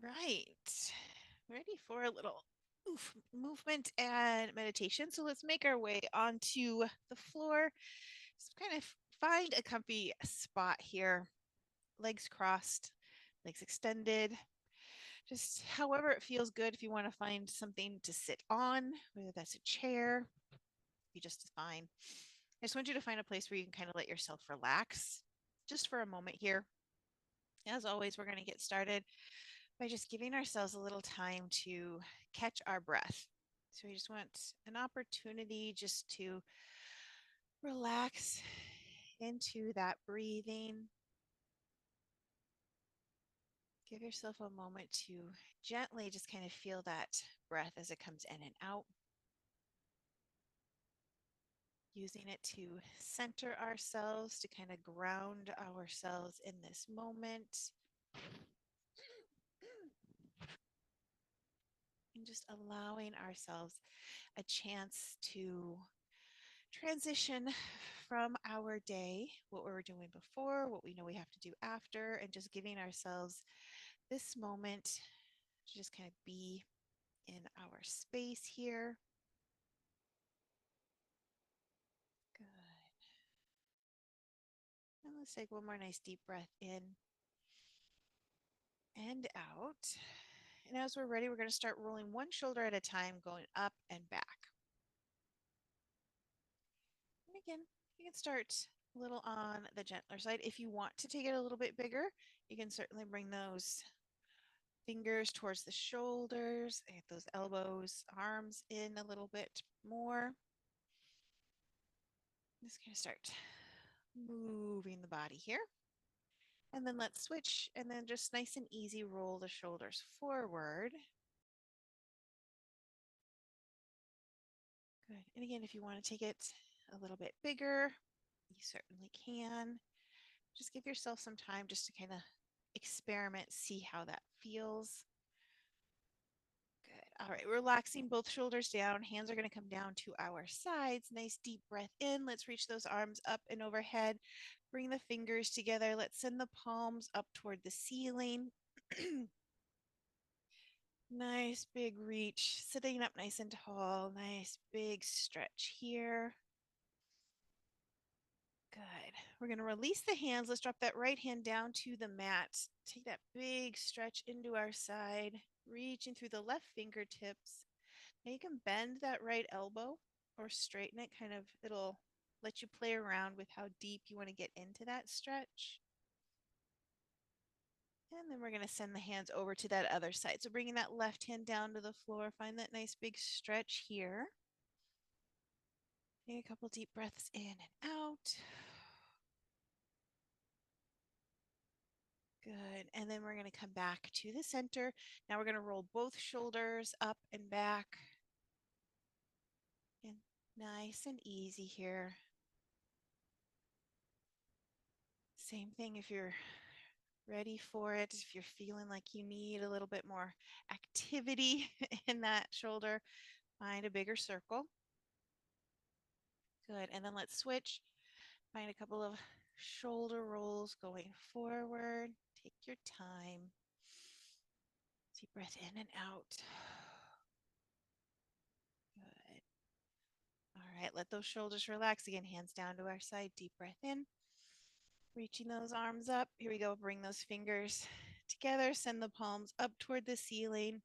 Right. Ready for a little movement and meditation. So let's make our way onto the floor. Just kind of find a comfy spot here. Legs crossed, legs extended. Just however it feels good. If you want to find something to sit on, whether that's a chair, be just fine. I just want you to find a place where you can kind of let yourself relax just for a moment here. As always, we're going to get started by just giving ourselves a little time to catch our breath. So we just want an opportunity just to relax into that breathing. Give yourself a moment to gently just kind of feel that breath as it comes in and out. Using it to center ourselves, to kind of ground ourselves in this moment. And just allowing ourselves a chance to transition from our day, what we were doing before, what we know we have to do after, and just giving ourselves this moment to just kind of be in our space here. Good. And let's take one more nice deep breath in and out. And as we're ready, we're going to start rolling one shoulder at a time, going up and back. And again, you can start a little on the gentler side. If you want to take it a little bit bigger, you can certainly bring those fingers towards the shoulders, and those elbows, arms in a little bit more. Just going to start moving the body here. And then let's switch and then just nice and easy roll the shoulders forward. Good. And again, if you want to take it a little bit bigger, you certainly can. Just give yourself some time just to kind of experiment, see how that feels. Good. All right, relaxing both shoulders down. Hands are going to come down to our sides. Nice deep breath in. Let's reach those arms up and overhead. Bring the fingers together. Let's send the palms up toward the ceiling. Nice big reach. Sitting up nice and tall. Nice big stretch here. Good. We're going to release the hands. Let's drop that right hand down to the mat. Take that big stretch into our side, reaching through the left fingertips. Now you can bend that right elbow or straighten it, kind of, it'll let you play around with how deep you want to get into that stretch. And then we're going to send the hands over to that other side. So bringing that left hand down to the floor, find that nice big stretch here. Take a couple deep breaths in and out. Good. And then we're going to come back to the center. Now we're going to roll both shoulders up and back. And nice and easy here. Same thing if you're ready for it. If you're feeling like you need a little bit more activity in that shoulder, find a bigger circle. Good. And then let's switch. Find a couple of shoulder rolls going forward. Take your time. Deep breath in and out. Good. All right, let those shoulders relax again. Hands down to our side. Deep breath in. Reaching those arms up. Here we go. Bring those fingers together. Send the palms up toward the ceiling.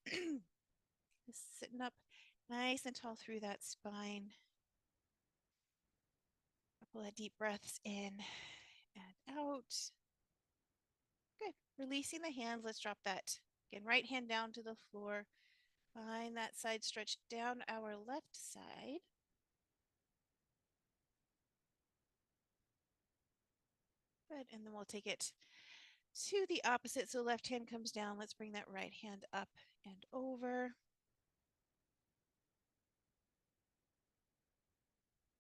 Just sitting up nice and tall through that spine. Couple of deep breaths in and out. Good. Releasing the hands. Let's drop that. Again, right hand down to the floor. Find that side stretch down our left side. Good. And then we'll take it to the opposite. So left hand comes down. Let's bring that right hand up and over.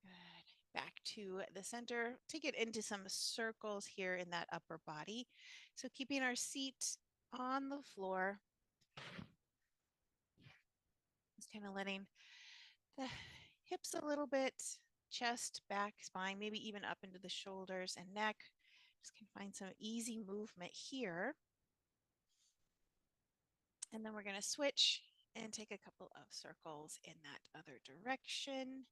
Good. Back to the center. Take it into some circles here in that upper body. So keeping our seat on the floor. Just kind of letting the hips a little bit, chest, back, spine, maybe even up into the shoulders and neck. Just can find some easy movement here. And then we're going to switch and take a couple of circles in that other direction.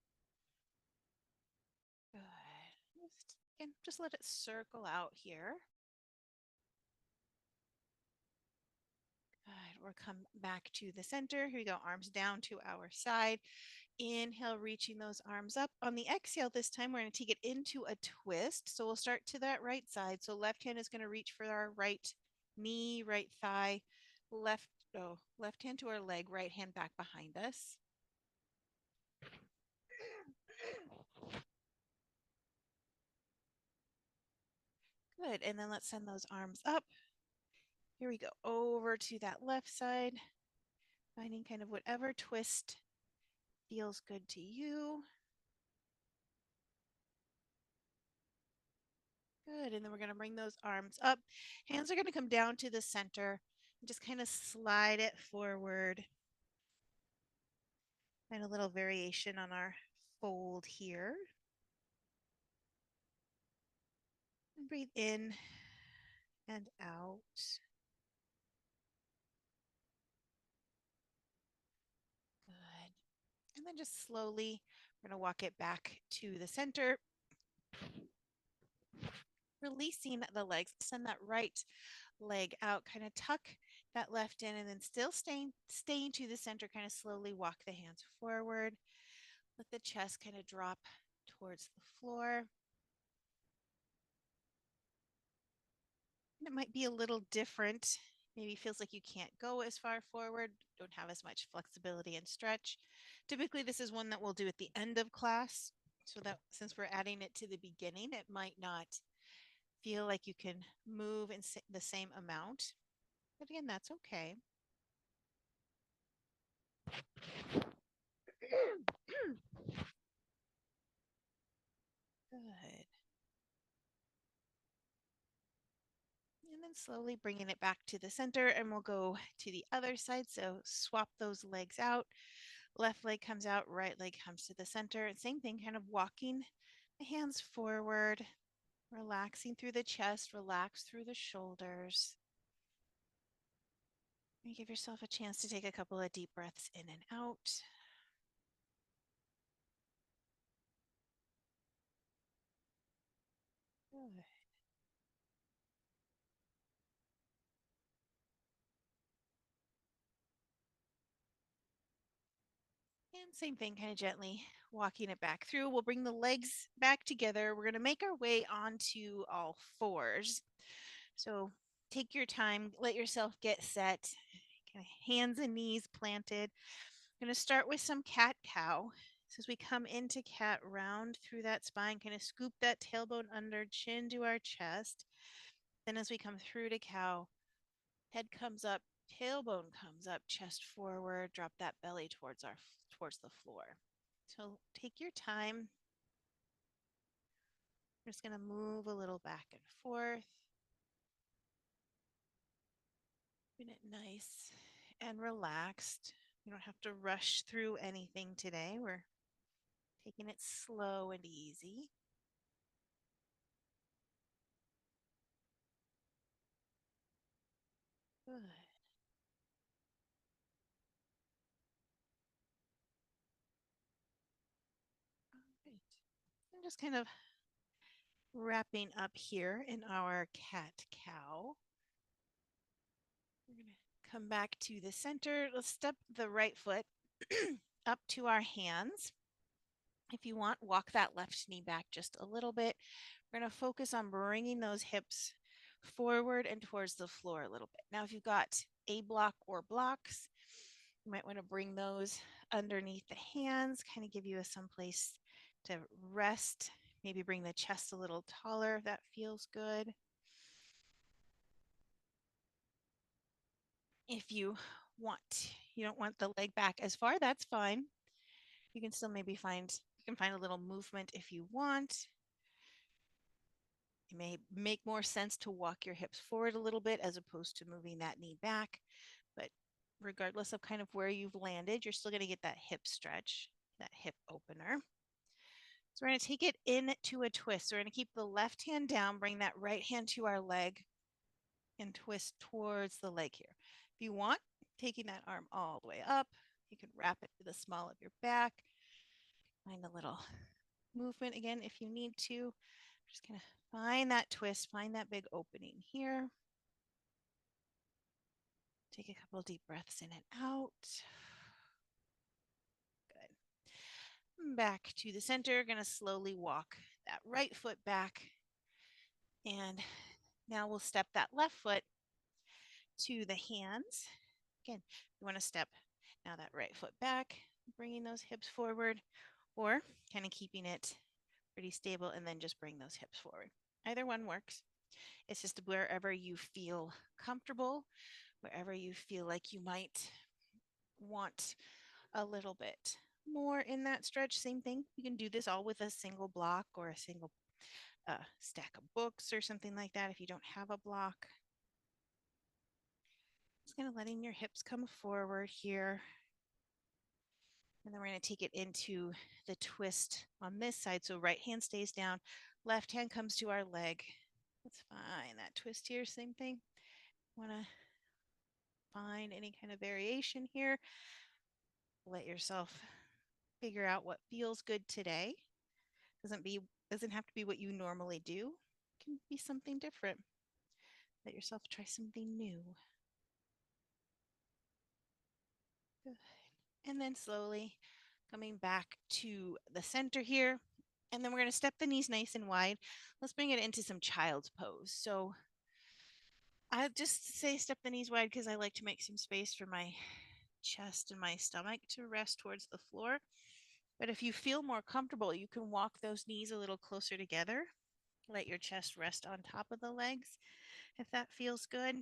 Good. Just let it circle out here. Good. We'll come back to the center. Here we go. Arms down to our side. Inhale, reaching those arms up. On the exhale, this time we're going to take it into a twist. So we'll start to that right side. So left hand is going to reach for our right knee, right thigh, left hand to our leg, right hand back behind us. Good. And then let's send those arms up. Here we go. Over to that left side, finding kind of whatever twist feels good to you. Good. And then we're going to bring those arms up. Hands are going to come down to the center and just kind of slide it forward. And a little variation on our fold here. And breathe in and out. Good. And then just slowly, we're going to walk it back to the center. Releasing the legs. Send that right leg out, kind of tuck that left in, and then still staying to the center, kind of slowly walk the hands forward. Let the chest kind of drop towards the floor. And it might be a little different. Maybe feels like you can't go as far forward, don't have as much flexibility and stretch. Typically, this is one that we'll do at the end of class. So that since we're adding it to the beginning, it might not feel like you can move in the same amount. But again, that's okay. Good. And then slowly bringing it back to the center, and we'll go to the other side. So swap those legs out. Left leg comes out, right leg comes to the center. And same thing, kind of walking the hands forward, relaxing through the chest, relax through the shoulders. And give yourself a chance to take a couple of deep breaths in and out. Good. And same thing, kind of gently walking it back through. We'll bring the legs back together. We're going to make our way onto all fours. So take your time, let yourself get set, kind of hands and knees planted. I'm going to start with some cat cow. So as we come into cat, round through that spine, kind of scoop that tailbone under, chin to our chest. Then as we come through to cow, head comes up, tailbone comes up, chest forward, drop that belly towards the floor. So take your time. I'm just going to move a little back and forth. Keeping it nice and relaxed. You don't have to rush through anything today. We're taking it slow and easy. Good. All right. I'm just kind of wrapping up here in our cat cow. We're going to come back to the center. Let's step the right foot up to our hands. If you want, walk that left knee back just a little bit. We're going to focus on bringing those hips forward and towards the floor a little bit. Now, if you've got a block or blocks, you might want to bring those underneath the hands, kind of give you some place to rest. Maybe bring the chest a little taller if that feels good. If you don't want the leg back as far, that's fine. You can still maybe find a little movement if you want. It may make more sense to walk your hips forward a little bit as opposed to moving that knee back. But regardless of kind of where you've landed, you're still going to get that hip stretch, that hip opener. So we're going to take it into a twist. So we're going to keep the left hand down, bring that right hand to our leg, and twist towards the leg here. If you want, taking that arm all the way up. You can wrap it to the small of your back. Find a little movement again if you need to. Just kind of find that twist, find that big opening here. Take a couple deep breaths in and out. Good. Back to the center. Going to slowly walk that right foot back. And now we'll step that left foot to the hands. Again, you want to step now that right foot back, bringing those hips forward, or kind of keeping it pretty stable and then just bring those hips forward. Either one works. It's just wherever you feel comfortable, wherever you feel like you might want a little bit more in that stretch. Same thing. You can do this all with a single block or a single stack of books or something like that if you don't have a block. Just kind of letting your hips come forward here. And then we're going to take it into the twist on this side. So right hand stays down, left hand comes to our leg. Let's find that twist here. Same thing. Want to find any kind of variation here. Let yourself figure out what feels good today. Doesn't have to be what you normally do. It can be something different. Let yourself try something new. Good. And then slowly coming back to the center here. And then we're going to step the knees nice and wide. Let's bring it into some child's pose. So I just say step the knees wide because I like to make some space for my chest and my stomach to rest towards the floor. But if you feel more comfortable, you can walk those knees a little closer together. Let your chest rest on top of the legs if that feels good,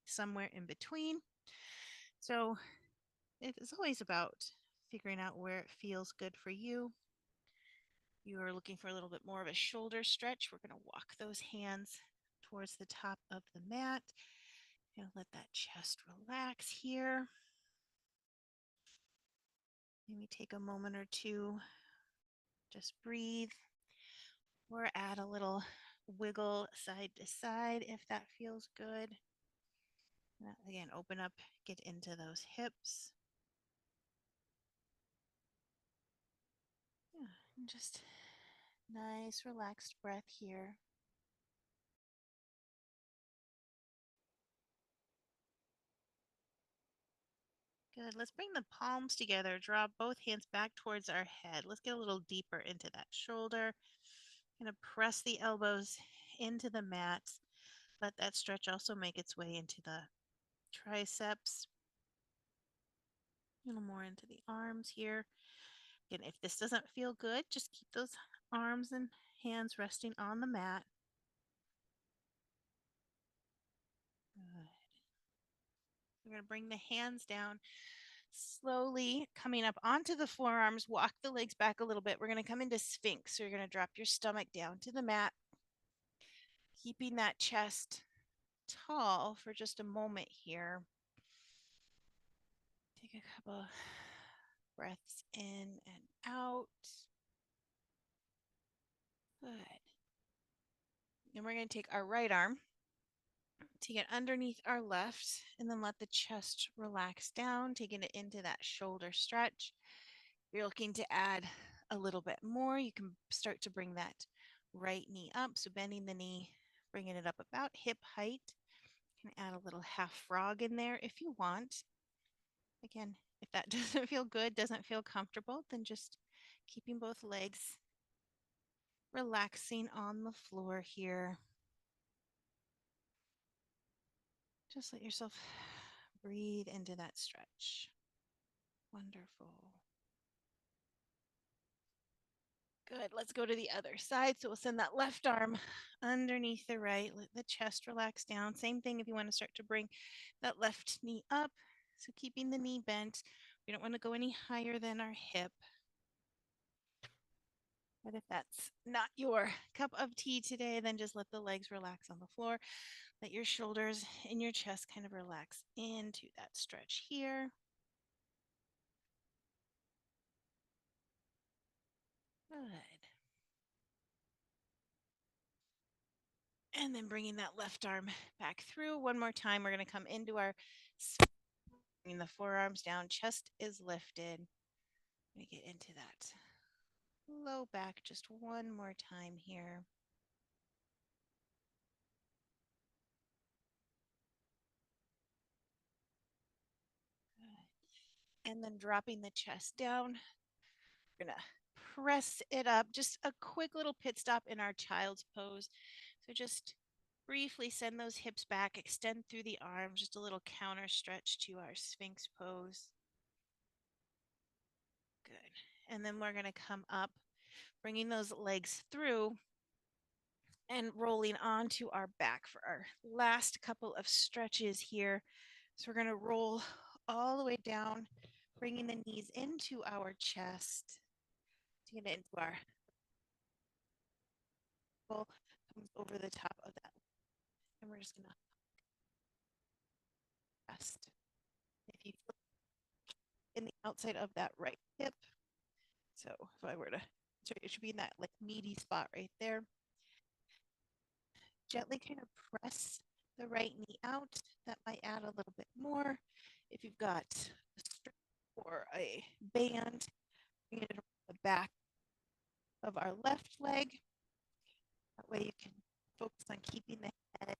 somewhere in between. So it is always about figuring out where it feels good for you. You are looking for a little bit more of a shoulder stretch. We're going to walk those hands towards the top of the mat. Let that chest relax here. Maybe take a moment or two, just breathe, or add a little wiggle side to side if that feels good. Again, open up, get into those hips. Yeah, and just nice, relaxed breath here. Good. Let's bring the palms together. Draw both hands back towards our head. Let's get a little deeper into that shoulder. Gonna press the elbows into the mat. Let that stretch also make its way into the triceps. A little more into the arms here. Again, if this doesn't feel good, just keep those arms and hands resting on the mat. Good. We're going to bring the hands down, slowly coming up onto the forearms. Walk the legs back a little bit. We're going to come into Sphinx. So you're going to drop your stomach down to the mat, keeping that chest tall for just a moment here. Take a couple breaths in and out. Good. Then we're going to take our right arm, take it underneath our left, and then let the chest relax down, taking it into that shoulder stretch. If you're looking to add a little bit more, you can start to bring that right knee up. So bending the knee, bringing it up about hip height. You can add a little half frog in there if you want. Again, if that doesn't feel good, doesn't feel comfortable, then just keeping both legs relaxing on the floor here. Just let yourself breathe into that stretch. Wonderful. Good. Let's go to the other side. So we'll send that left arm underneath the right. Let the chest relax down. Same thing if you want to start to bring that left knee up. So keeping the knee bent. We don't want to go any higher than our hip. But if that's not your cup of tea today, then just let the legs relax on the floor. Let your shoulders and your chest kind of relax into that stretch here. Good. And then bringing that left arm back through. One more time, we're going to come into our Bring the forearms down, chest is lifted. I'm going to get into that low back just one more time here. Good. And then dropping the chest down. We're going to press it up. Just a quick little pit stop in our child's pose. So just briefly send those hips back, extend through the arms, just a little counter stretch to our Sphinx pose. Good. And then we're going to come up, bringing those legs through and rolling onto our back for our last couple of stretches here. So we're going to roll all the way down, bringing the knees into our chest to get into our comes over the top of that. And we're just going to rest. If you flip in the outside of that right hip, so if I were to, so it should be in that like meaty spot right there. Gently kind of press the right knee out. That might add a little bit more. If you've got a strap or a band, bring it around the back of our left leg. That way you can focus on keeping the head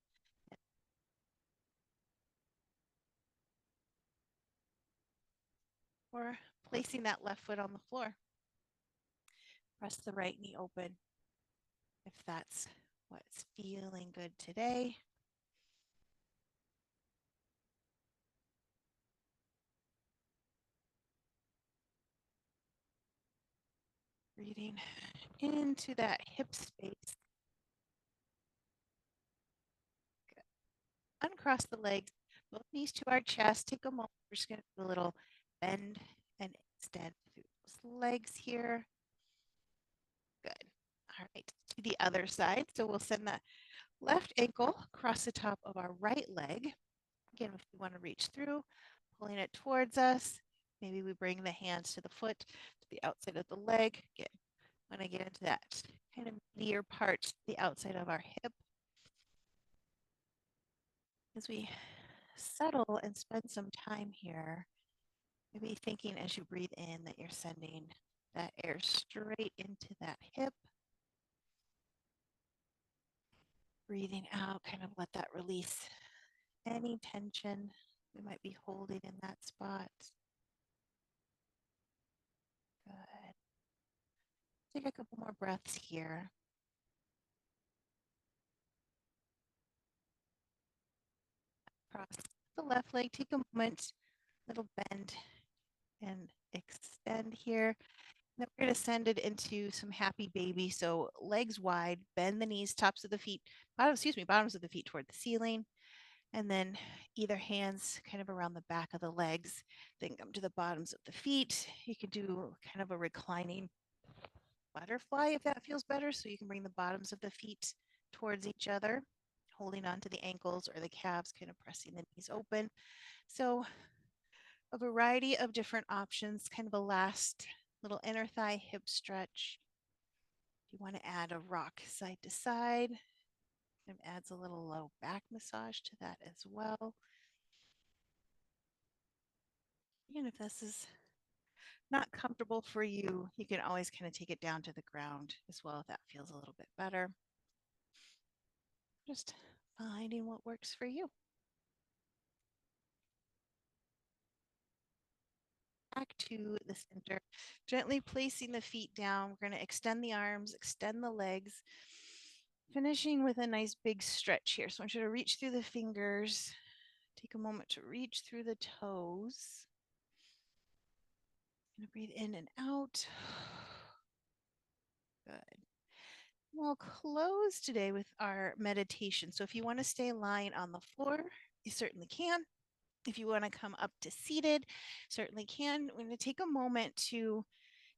or placing that left foot on the floor. Press the right knee open if that's what's feeling good today. Breathing into that hip space. Good. Uncross the legs, both knees to our chest. Take a moment. We're just going to do a little bend and extend through those legs here. Good. All right, to the other side. So we'll send that left ankle across the top of our right leg. Again, if you want to reach through, pulling it towards us. Maybe we bring the hands to the foot, to the outside of the leg. Again, when I get into that kind of near part, the outside of our hip. As we settle and spend some time here, maybe thinking as you breathe in that you're sending that air straight into that hip. Breathing out, kind of let that release any tension we might be holding in that spot. Good. Take a couple more breaths here. Cross the left leg, take a moment, little bend and extend here. Then we're going to send it into some happy baby. So legs wide, bend the knees, tops of the feet, bottoms of the feet toward the ceiling. And then either hands kind of around the back of the legs, then come to the bottoms of the feet. You can do kind of a reclining butterfly if that feels better. So you can bring the bottoms of the feet towards each other, holding onto the ankles or the calves, kind of pressing the knees open. So a variety of different options, kind of a last little inner thigh hip stretch. If you want to add a rock side to side, it adds a little low back massage to that as well. And if this is not comfortable for you, you can always kind of take it down to the ground as well if that feels a little bit better. Just finding what works for you. Back to the center, gently placing the feet down. We're going to extend the arms, extend the legs, finishing with a nice big stretch here. So I want you to reach through the fingers, take a moment to reach through the toes. Going to breathe in and out. Good. We'll close today with our meditation. So if you want to stay lying on the floor, you certainly can. If you want to come up to seated, certainly can. We're going to take a moment to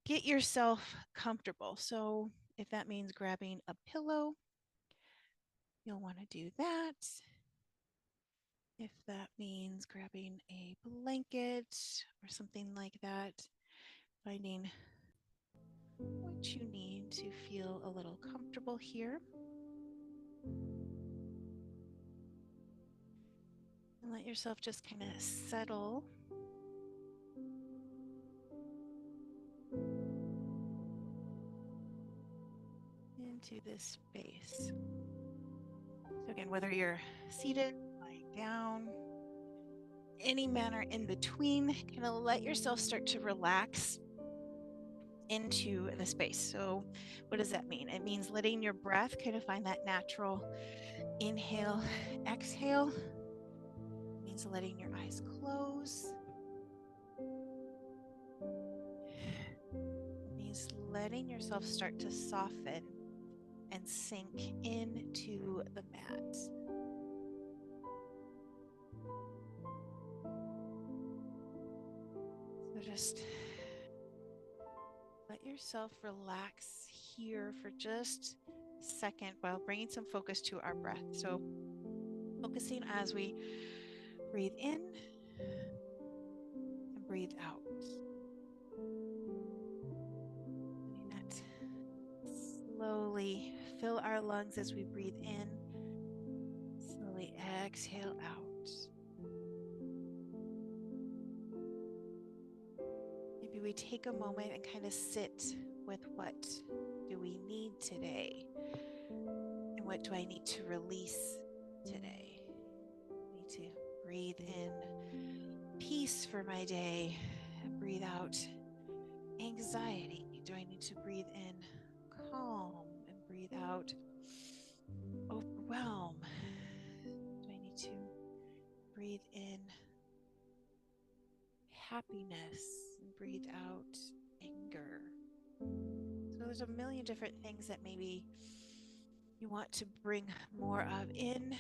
get yourself comfortable. So if that means grabbing a pillow, you'll want to do that. If that means grabbing a blanket or something like that, finding what you need to feel a little comfortable here. And let yourself just kind of settle into this space. So again, whether you're seated, lying down, any manner in between, kind of let yourself start to relax into the space. So what does that mean? It means letting your breath kind of find that natural inhale, exhale. It means letting your eyes close. It means letting yourself start to soften and sink into the mat. So just let yourself relax here for just a second while bringing some focus to our breath. So focusing as we breathe in and breathe out. Letting that slowly fill our lungs as we breathe in. Slowly exhale out. Maybe we take a moment and kind of sit with what do we need today? And what do I need to release today? I need to breathe in peace for my day and breathe out anxiety. Do I need to breathe in calm and breathe out overwhelm? Do I need to breathe in happiness and breathe out anger? So there's a million different things that maybe you want to bring more of in,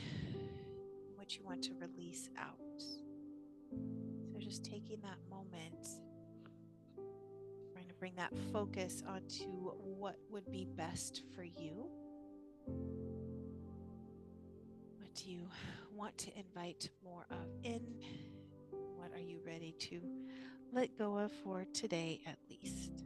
what you want to release out. So just taking that moment, trying to bring that focus onto what would be best for you. What do you want to invite more of in? What are you ready to let go of for today at least?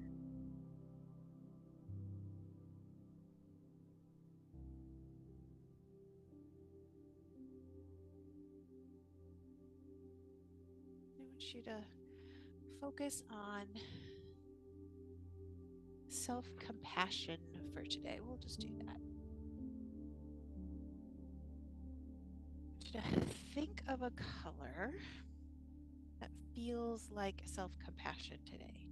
I want you to focus on self-compassion for today. We'll just do that. I want you to think of a color that feels like self-compassion today.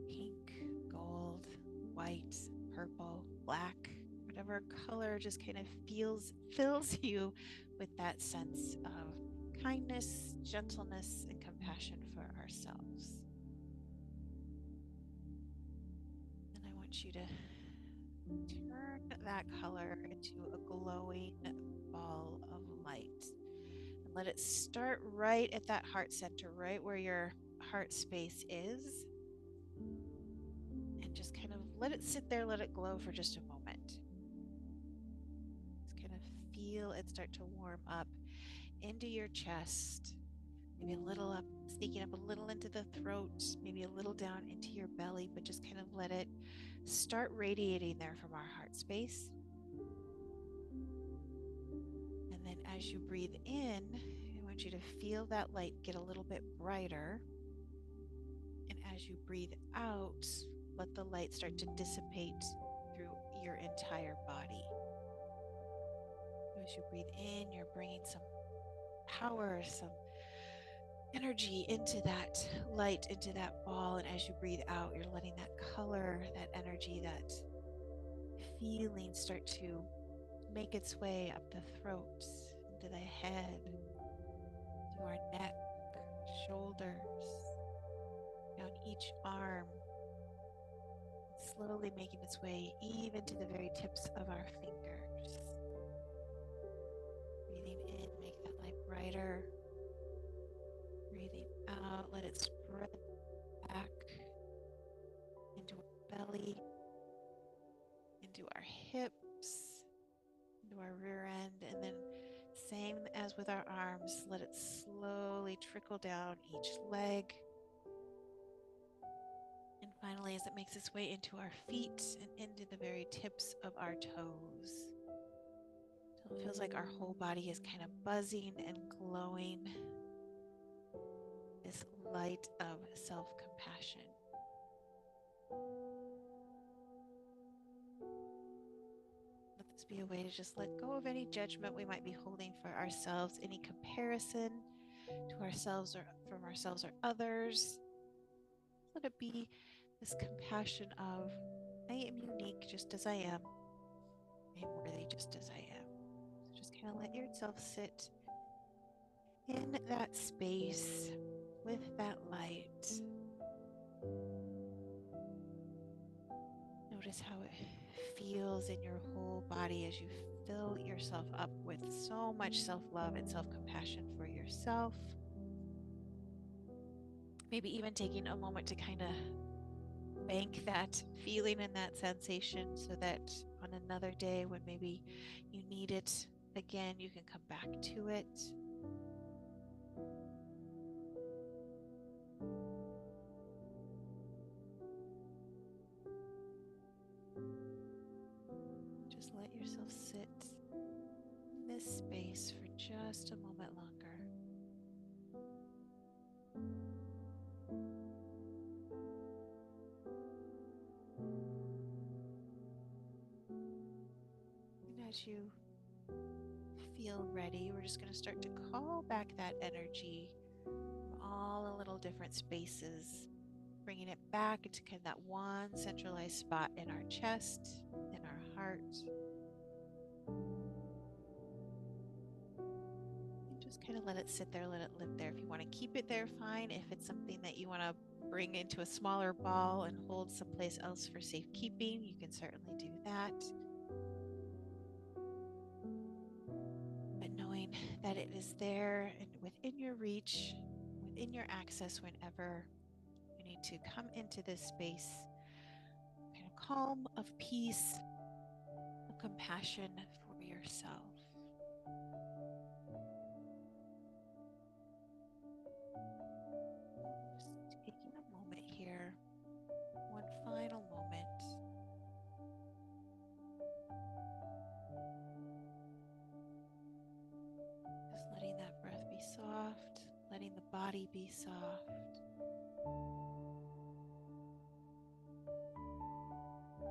Pink, gold, white, purple, black, whatever color just kind of fills you with that sense of kindness, gentleness, and compassion for ourselves. And I want you to turn that color into a glowing ball of light. And let it start right at that heart center, right where your heart space is. And just kind of let it sit there, let it glow for just a moment. Just kind of feel it start to warm up into your chest, maybe a little up, sneaking up a little into the throat, maybe a little down into your belly, but just kind of let it start radiating there from our heart space. And then as you breathe in, I want you to feel that light get a little bit brighter. And as you breathe out, let the light start to dissipate through your entire body. As you breathe in, you're bringing some power, some energy into that light, into that ball. And as you breathe out, you're letting that color, that energy, that feeling start to make its way up the throat, into the head, to our neck, shoulders, down each arm, slowly making its way even to the very tips of our fingers. Breathing in, make that light brighter. Breathing out, let it spread back into our belly, into our hips, into our rear end, and then same as with our arms, let it slowly trickle down each leg. And finally, as it makes its way into our feet and into the very tips of our toes. Till it feels like our whole body is kind of buzzing and glowing. This light of self-compassion. be a way to just let go of any judgment we might be holding for ourselves, any comparison to ourselves or from ourselves or others. Let it be this compassion of, I am unique just as I am. I am worthy just as I am. So just kind of let yourself sit in that space with that light. Notice how it feels in your whole body as you fill yourself up with so much self-love and self-compassion for yourself. Maybe even taking a moment to kind of bank that feeling and that sensation so that on another day when maybe you need it again, you can come back to it. Just let yourself sit in this space for just a moment longer. And as you feel ready, we're just going to start to call back that energy from all the little different spaces, bringing it back into kind of that one centralized spot in our chest, in our heart. And just kind of let it sit there, let it live there. If you want to keep it there, fine. If it's something that you want to bring into a smaller ball and hold someplace else for safekeeping, you can certainly do that. But knowing that it is there and within your reach, within your access whenever you need to come into this space, kind of calm, of peace, of compassion for yourself. Just taking a moment here, one final moment. Just letting that breath be soft, letting the body be soft. Good.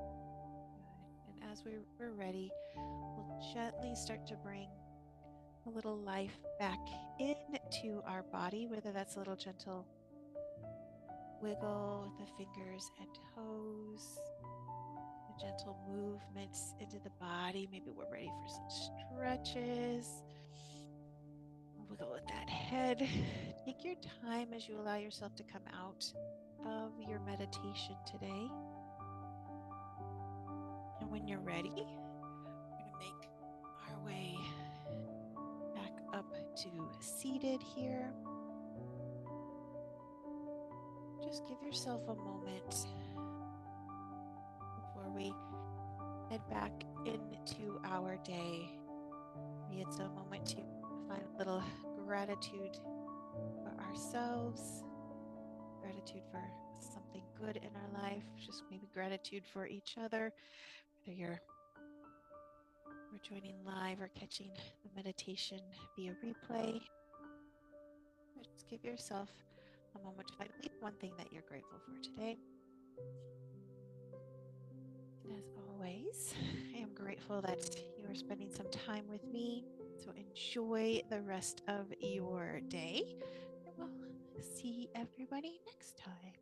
And as we're ready, we'll gently start to bring a little life back into our body, whether that's a little gentle wiggle with the fingers and toes, a gentle movements into the body. Maybe we're ready for some stretches. Wiggle with that head. Take your time as you allow yourself to come out of your meditation today. And when you're ready, we're going to make our way back up to seated here. Just give yourself a moment before we head back into our day. Maybe it's a moment to find a little gratitude for ourselves, gratitude for something good in our life, just maybe gratitude for each other, whether you're joining live or catching the meditation via replay. Just give yourself a moment to find at least one thing that you're grateful for today. And as always, I am grateful that you are spending some time with me. So enjoy the rest of your day. And we'll see everybody next time.